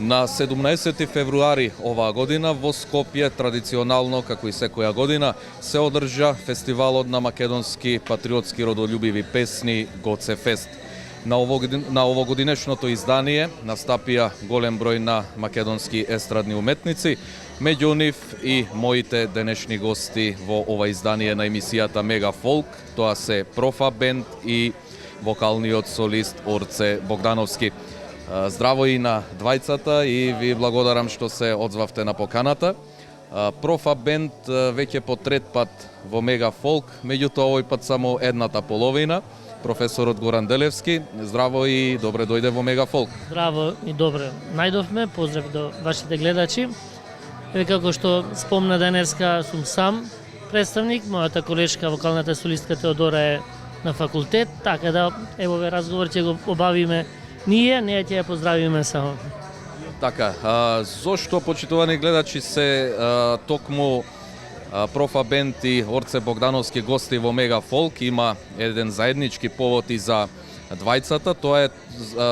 На 17 февруари оваа година во Скопје, традиционално, како и секоја година, се одржа фестивалот на македонски патриотски родолюбиви песни Гоце Фест. На овогодинешното издание настапија голем број на македонски естрадни уметници, меѓу нив и моите денешни гости во ова издание на емисијата Мега Фолк, тоа се Профа Бенд и вокалниот солист Орце Богдановски. Здраво и на двајцата и ви благодарам што се одзвавте на поканата. Профа Бенд веќе по трет пат во Мега Фолк, меѓутоа овој пат само едната половина. Професорот Горан Делевски, здраво и добре дојде во Мега Фолк. Здраво и добре најдовме, поздрав до вашите гледачи. Како што спомна денеска, сум сам представник, мојата колешка, вокалната солистка Теодора е на факултет, така да евове разговор ќе го обавиме ние ќе ја поздравиме само. Така, зошто, почитувани гледачи, се токму Профа Бенд и Орце Богдановски гости во Мега Фолк? Има еден заеднички повод и за двајцата, тоа е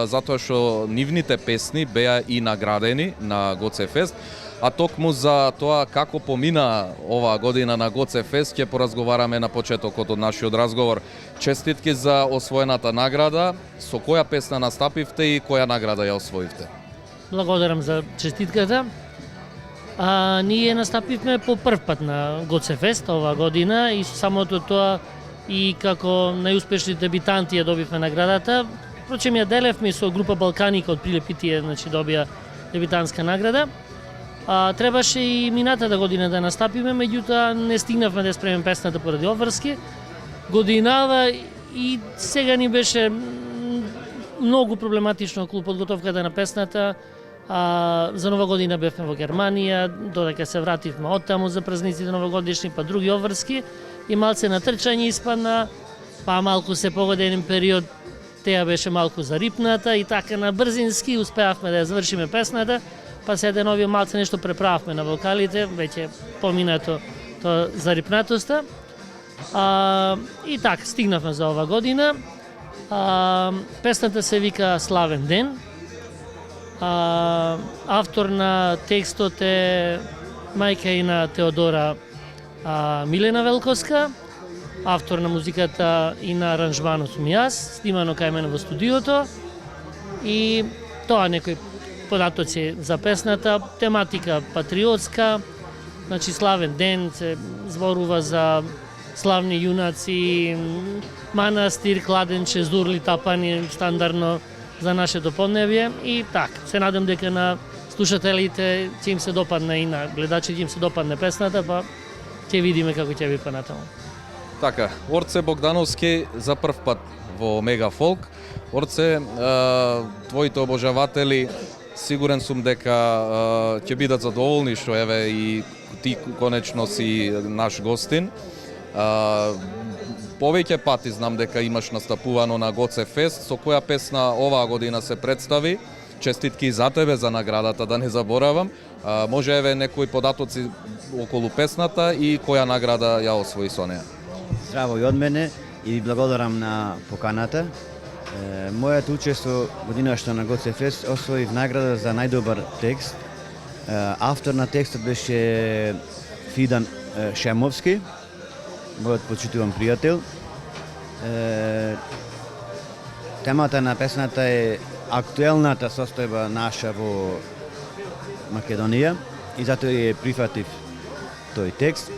затоа што нивните песни беа и наградени на Гоце Фест, а токму за тоа како помина оваа година на Гоце Фест ќе поразговараме на почетокот од нашиот разговор. Честитки за освоената награда, со која песна настапивте и која награда ја освоивте? Благодарам за честитката. Ние настапивме по прв пат на Гоце Фест оваа година и самото тоа и како најуспешни дебитанти ја добивме наградата. Впрочем ја делевме со група Балканика од Прилеп и тие, добија дебитантска награда. Требаше и минатата година да настапиме, меѓутоа не стигнавме да спремиме песната поради обврски. Годинава и сега ни беше многу проблематично околу подготовката на песната. За Нова година бевме во Германија, додека се вративме оттаму за празниците новогодишни, па други обврски и малце на трчање испадна, па малку се погоди еден период, теја беше малку зарипната и така на брзински успеавме да ја завршиме песната, па се денови малце нешто преправавме на вокалите, веќе поминато тоа зарипнатоста. И така, стигнавме за ова година. Песната се вика Славен ден. Автор на текстот е мајка и на Теодора Милена Велковска, автор на музиката и на аранжманот сум јас, снимано кај мене во студиото. И тоа некои податоци за песната, тематика патриотска, значи Славен ден се зборува за славни јунаци, манастир, кладенче, зурли, тапани, стандардно за нашето поднебје и така. Се надам дека на слушателите ќе им се допадне и на гледачите ќе им се допадне песната, па ќе видиме како ќе би понатаму. Така, Орце Богдановски за прв пат во Мега Фолк. Орце, твоите обожаватели сигурен сум дека ќе бидат задоволни што еве и ти конечно си наш гостин. Повеќе пати знам дека имаш настапувано на Гоце Фест. Со која песна оваа година се представи? Честитки за тебе за наградата, да не заборавам. Може еве некои податоци околу песната и која награда ја освои со неа? Здраво и од мене и ви благодарам на поканата. Мојот учество годинашно на Гоце Фест освоив награда за најдобар текст. Автор на текстот беше Фидан Шемовски, мојот почитуван пријател. Темата на песната е актуелната состојба наша во Македонија и затоа ја прифатив тој текст.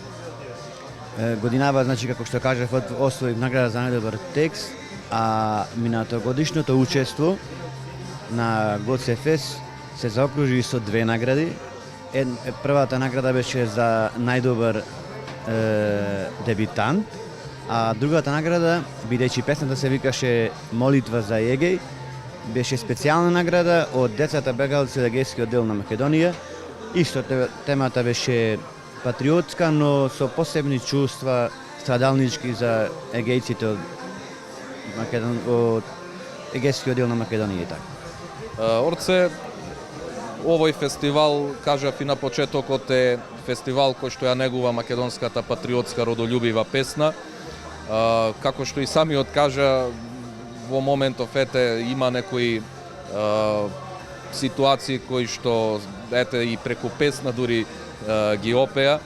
Годинава, значи, како што кажав, освоив награда за најдобар текст, а минатогодишното учество на Гоце Фест се заокружи со две награди. Првата награда беше за најдобар дебитант, а другата награда, бидејќи песната се викаше Молитва за Егеј, беше специјална награда од децата бегалци од Егејскиот дел на Македонија. Исто темата беше патриотска, но со посебни чувства страдалнички за егејците од Егејскиот дел на Македонија и така. Орце, овој фестивал, кажав и на почетокот, е фестивал кој што ја негува македонската патриотска родолюбива песна. Како што и самиот кажа, во моментов има некои ситуации кои што ете и преку песна дури ги опеа.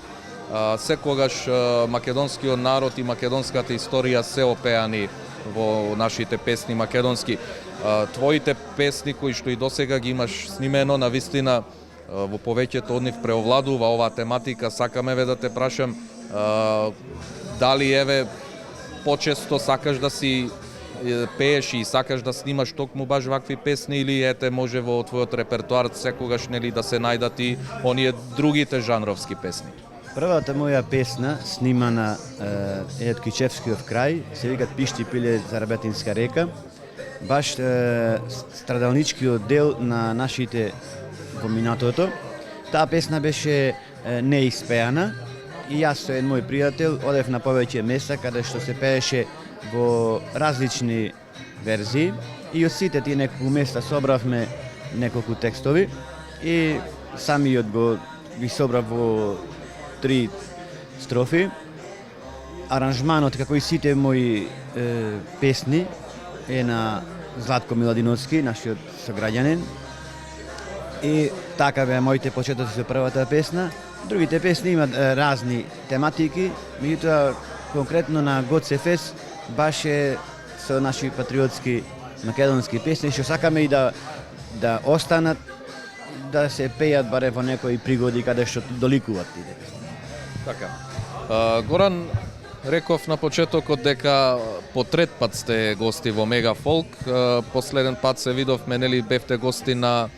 Секогаш македонскиот народ и македонската историја се опеани во нашите песни македонски. Твоите песни кои што и досега ги имаш снимено, навистина во повеќето од нив преовладува оваа тематика. Сакаме да те прашам дали еве почесто сакаш да си пееш и сакаш да снимаш токму баш вакви песни, или ете може во твојот репертоар секогаш нели да се најдат и оние другите жанровски песни? Првата моја песна, снимана е од Кичевскиот крај, се викат Пишти пиле за Работинска река, баш страдалничкиот дел на нашите во минатото. Таа песна беше неиспеана и јас со еден мој пријател одев на повеќе места каде што се пееше во различни верзии и од сите тие неколку места собравме неколку текстови и самиот ги собрав во 3 строфи. Аранжманот, како и сите мои песни, е на Златко Миладиновски, нашиот сограѓанин. И така беа моите почетоци со првата песна. Другите песни имаат разни тематики, меѓутоа конкретно на Гоце Фест баш е со наши патриотски македонски песни, што сакаме и да останат, да се пеат баре во некои пригоди каде што доликуваат тие песни. Така. Горан, реков на почетокот дека по трет пат сте гости во Мега Фолк. Последен пат се видовме, нели бевте гости на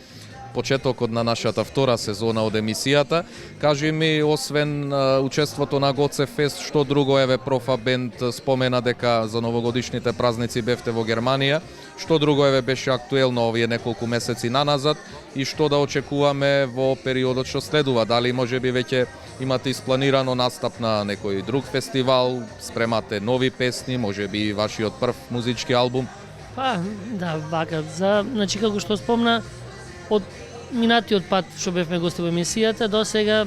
почетокот на нашата втора сезона од емисијата. Кажи ми, освен учеството на Гоце Фест, што друго, еве Профа Бенд спомена дека за новогодишните празници бевте во Германија. Што друго еве беше актуелно овие неколку месеци наназад и што да очекуваме во периодот што следува? Дали можеби веќе имате испланирано настап на некој друг фестивал, спремате нови песни, можеби вашиот прв музички албум? Па, да, вака, значи како што спомна, од минатиот пат што бевме гости во емисијата, до сега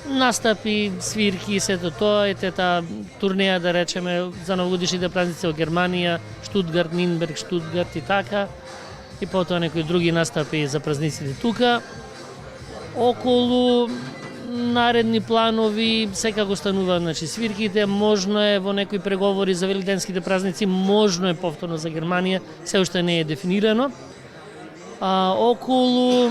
настапи, свирки, сето тоа, ете таа турнеја, да речеме, за новогодишните празници во Германија, Штутгарт, Нинберг, Штутгарт и така, и потоа некои други настапи за празниците тука. Околу наредни планови секако станува, значи свирките, можно е во некои преговори за великденските празници, можно е повторно за Германија, се уште не е дефинирано. Околу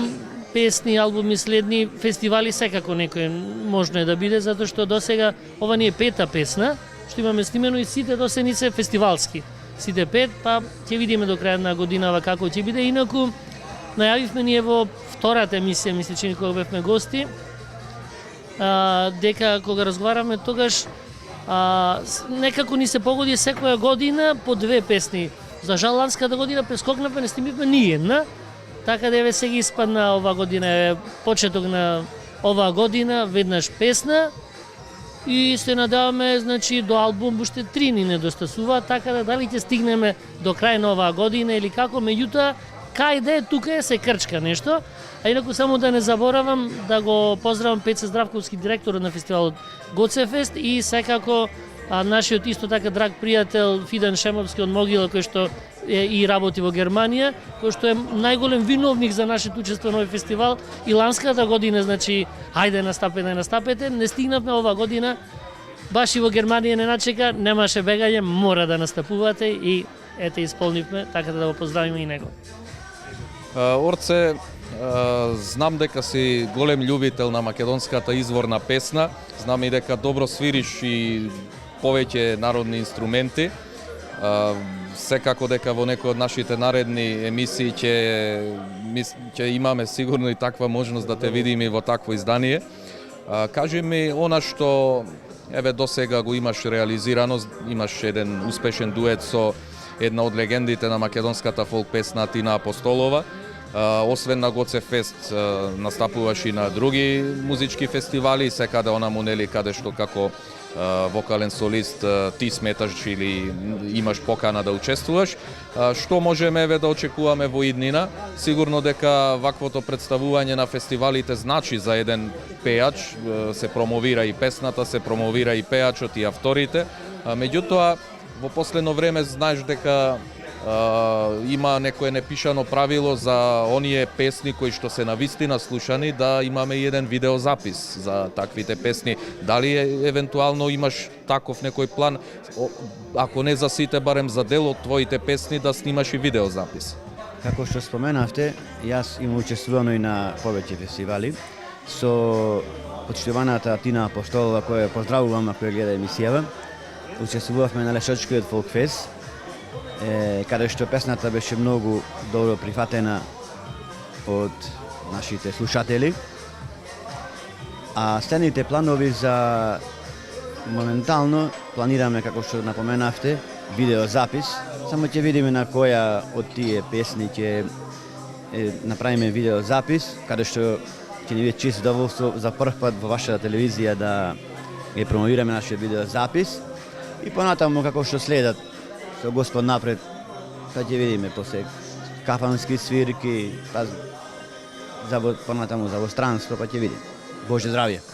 песни, албуми, следни фестивали секако некој можно е да биде, затоа што досега ова ни е пета песна што имаме снимено и сите до се се фестивалски. Сите пет, па ќе видиме до крајот на годинава како ќе биде. Инаку најавивме ние во втората емисија, мисли че кога бевме гости, дека кога разговараме тогаш некако ни се погоди секоја година по две песни. За жал ланската година прескокнавме, не снимивме ни една. Така да еве сега испадна ова година, е почеток на оваа година, веднаш песна и се надаваме, значи, до албум уште 3 ни недостасува, така да дали ќе стигнеме до крај на оваа година или како, меѓутоа кај да е тука е се крчка нешто. А инаку само да не заборавам да го поздравам Пеце Здравковски, директорот на фестивалот Гоце Фест, и секако нашиот исто така драг пријател Фидан Шемовски од Могила, кој што и работи во Германија, кој што е најголем виновник за нашето учество на овој фестивал. И ланската година, значи, хајде настапете, не стигнавме ова година, баш и во Германија не начека, немаше бегање, мора да настапувате и ете исполнивме, така да го поздравиме и него. Орце, знам дека си голем љубител на македонската изворна песна, знам и дека добро свириш и повеќе народни инструменти. Секако дека во некој од нашите наредни емисии ќе имаме сигурно и таква можност да те видиме во такво издание. Кажи ми она што еве досега го имаш реализирано, имаш еден успешен дует со една од легендите на македонската фолк песна Тина Апостолова. Освен на Гоце Фест настапуваш и на други музички фестивали, секаде онаму нели каде што како вокален солист ти сметаш или имаш покана да учествуваш. Што можеме еве да очекуваме во иднина? Сигурно дека ваквото представување на фестивалите значи за еден пеач, се промовира и песната, се промовира и пеачот и авторите. Меѓутоа, во последно време знаеш дека Има некое непишано правило за оние песни кои што се навистина слушани да имаме еден видеозапис за таквите песни. Дали евентуално имаш таков некој план, ако не за сите, барем за дел од твоите песни да снимаш и видеозапис? Како што споменавте, јас имам учествувано и на повеќе фестивали со почитуваната Тина Апостолова, која поздравувам ако ја гледа емисијава. Учествувавме на Лешачкиот фолкфест, каде што песната беше многу добро прифатена од нашите слушатели. А следните планови за моментално планираме, како што напоменавте, видеозапис. Само ќе видиме на која од тие песни ќе направиме видеозапис, каде што ќе ни биде чист задоволство за прв пат во вашата телевизија да ја промовираме нашиот видеозапис. И понатаму како што следат со Господ напред, па ќе видиме после кафански свирки, па понатаму за во странство, па ќе видиме. Боже здравје!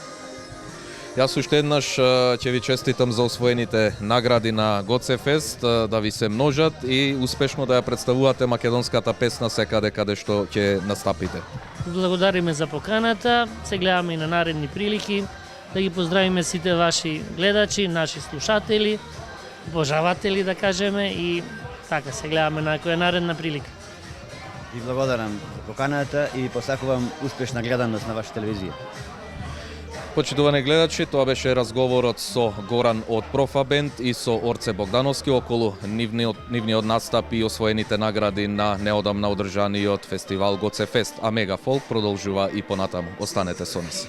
Јас уште еднаш ќе ви честитам за освоените награди на ГЦФест, да ви се множат и успешно да ја представувате македонската песна секаде каде што ќе настапите. Благодариме за поканата, се гледаме и на наредни прилики, да ги поздравиме сите ваши гледачи, наши слушатели, обожаватели да кажеме и така се гледаме на која наредна прилика. Ви благодарам за поканата и посакувам успешна гледаност на вашата телевизија. Почитувани гледачи, тоа беше разговорот со Горан од Профабенд и со Орце Богдановски околу нивниот настап и освоените награди на неодамна одржаниот фестивал ГЦФест, а Мегафолк продолжува и понатаму. Останете со нас.